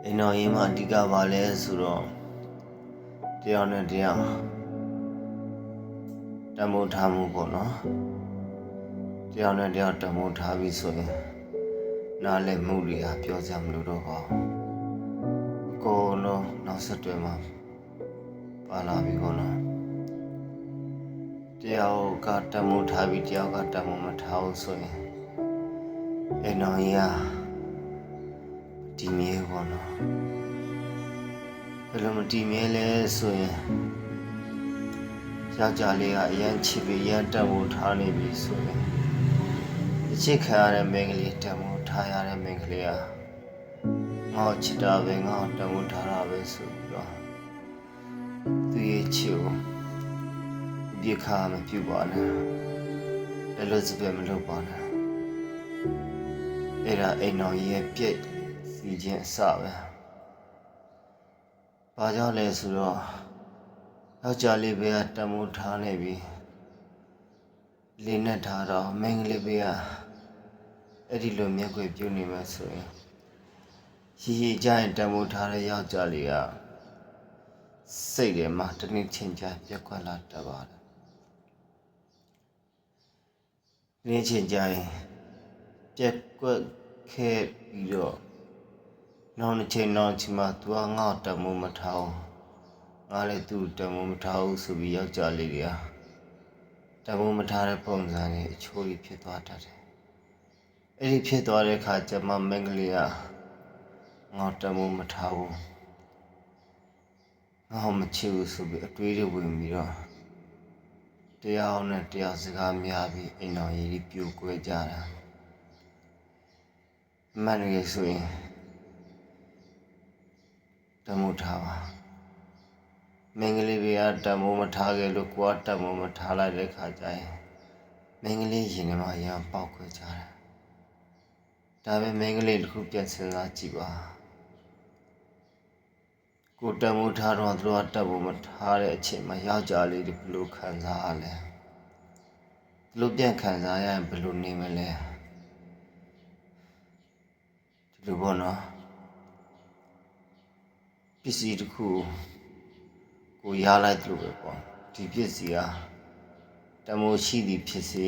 အိမ်တော်ရေးမှာအဓိကပါလဲဆိုတော့တရားနဲ့တရားတမိုးထားမှုပေါ့နော်တရားနဲ့တရားတမိုးထားပြီးဆိုရင်နားလည်မှုတွေဟာပြောစရာမလိုတော့ပါဘူးအကုန်လုံးနောက်ဆက်တွဲမှာပါလာပြီပေါ့နော်တရားကတမိုးထားပြီးတရားကတမိုးမထားဘူးဆိုရင်အိမ်တော်ကြီးဟာဒီမြဲပေါ့နော်ဘယ်လိုမတည်မြဲလဲဆိုရင်ယောက်ျားလေးကအရန်ချစ်ပြီးရန်တတ်ဖို့ထားနေပြီဆိုရင်အချစ်ခံရတဲ့မိန်းကလေးတတ်ဖို့ထားရတဲ့မိန်းကလေးကငါ့ချစ်တာပဲငါ့တတ်ဖို့ထားတာပဲဆိုပြီးတော့သူရဲ့ချစ်ကိုပြစ်ခါမပြုတ်ပါနဲ့လည်းလို့စပယ်မလုပ်ပါနဲ့အဲ့ဒါအိမ်တော်ရဲ့ပြည့်စီခြင်းအစပဲဘာကြောင့်လဲဆိုတော့ယောက်ျားလေးပဲတမိုးထားနေပြီလေးနဲ့ထားတော့မိန်းကလေးပဲအဲ့ဒီလိုမျက်ွယ်ပြုတ်နေမှဆိုရင်ရီကြရင်တမိုးထားတဲ့ယောက်ျားလေးကစိတ်ထဲမှာတနည်းချင်းချပြက်ခွက်လာတတ်ပါတယ်ဒီနေ့ချင်းကြရင်ပြက်ကွက်ခဲ့ပြီးတော့နောက်တစ်ချိန်နောက်ချိန်မှာသူကငါ့တမိုးမထားဘူးငါလည်းသူ့တမိုးမထားဘူးဆိုပြီးယောက်ျားလေးတွေကတမိုးမထားတဲ့ပုံစံနဲ့အချိုးကြီးဖြစ်သွားတတ်တယ်အဲ့ဒီဖြစ်သွားတဲ့အခါကျမှမိန်းကလေးကငါတမိုးမထားဘူးငါ့မချစ်ဘူးဆိုပြီးအတွေးတွေဝင်ပြီးတော့တရားနဲ့တရားစကားများပြီးအိမ်တော်ကြီးပြိုကွဲကြတာမှန်တယ်ဆိုရင်တမိုးထားပါမိန်းကလေးတွေကတမိုးမထားခဲ့လို့ကိုကတမိုးမထားလိုက်တဲ့ခါကျရင်မိန်းကလေးရင်ထဲမှာအရင်ပေါက်ခွဲကြတယ်ဒါပေမဲ့မိန်းကလေးတစ်ခုပြန်စဉ်းစားကြည့်ပါကိုတမိုးထားတော့သူကတမိုးမထားတဲ့အချိန်မှာယောက်ျားလေးတွေဘယ်လိုခံစားရလဲဘယ်လိုပြန်ခံစားရရင်ဘယ်လိုနေမလဲဒီလိုပေါ့နော်ပစ္စည်းတစ်ခုကိုရလိုက်လို့ပဲပေါ့ဒီပစ္စည်းဟာတမိုးရှိသည်ဖြစ်စေ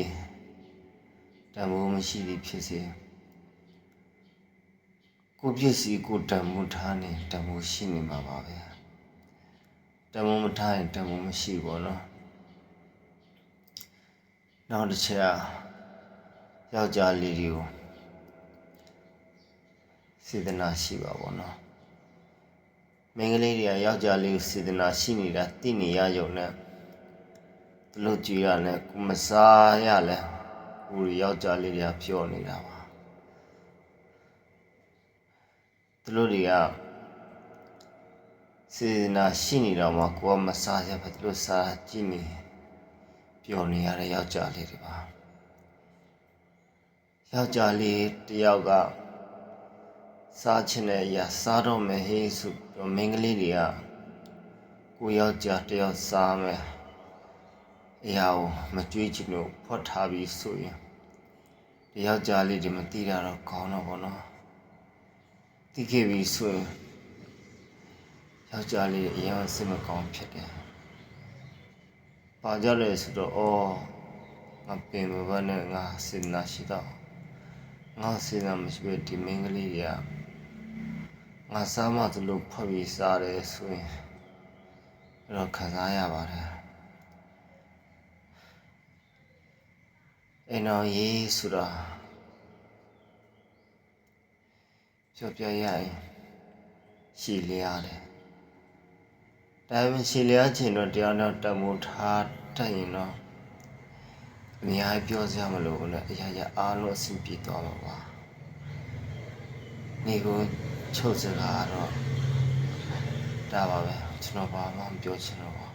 တမိုးမရှိသည်ဖြစ်စေကိုပစ္စည်းကိုတမိုးထားနေတမိုးရှိနေမှာပါပဲတမိုးမထားရင်တမိုးမရှိဘူးနော်နောက်တစ်ချက်ယောက်ျားလေးတွေကိုစေတနာရှိပါဘောနော်မိန်းကလေးတွေကယောက်ျားလေးကိုစေတနာရှိနေတာသိနေရရုံနဲ့သူတို့ကြွေးရနဲ့ကိုမစားရလဲကိုယောက်ျားလေးတွေကပြောနေတာပါသူတို့တွေကစေတနာရှိနေတော့မှကိုကမစားရပဲသူတို့စားကြည့်နေပြောနေရတဲ့ယောက်ျားလေးတွေပါယောက်ျားလေးတယောက်ကစားချင်တဲ့အရာစားတော့မယ်ဟေးဆိုတော့မိန်းကလေးတွေကကိုယောက်ျားတယောက်စားမယ်အရာကိုမကြွေးချင်လို့ဖွက်ထားပြီးဆိုရင်ဒီယောက်ျားလေးတွေမသိတာတော့ကောင်းတော့ဘောနော်သိခဲ့ပြီဆိုရင်ယောက်ျားလေးအရင်စိတ်မကောင်းဖြစ်တယ်ဘာကြောင့်လဲဆိုတော့ငါပင်မဘာနဲ့ငါစေတနာရှိတော့ငါစေတနာမရှိပဲဒီမိန်းကလေးတွေကငါစားမှသူလို့ဖွက်ပြီးစားတယ်ဆိုရင်တော့ခံစားရပါတယ်အိမ်တော်ရေးဆိုတာပြောပြရရင်ရှည်လျားတယ်ဒါပေမဲ့ရှည်လျားခြင်းတော့တရားနဲ့တမိုးထားတတ်ရင်တော့အများကြီးပြောစရာမလိုဘူးလေအရာရာအားလုံးအဆင်ပြေသွားမှာပါညီကိုချုပ်စကားတော့ဒါပါပဲကျွန်တော်ဘာမှမပြောချင်တော့ပါ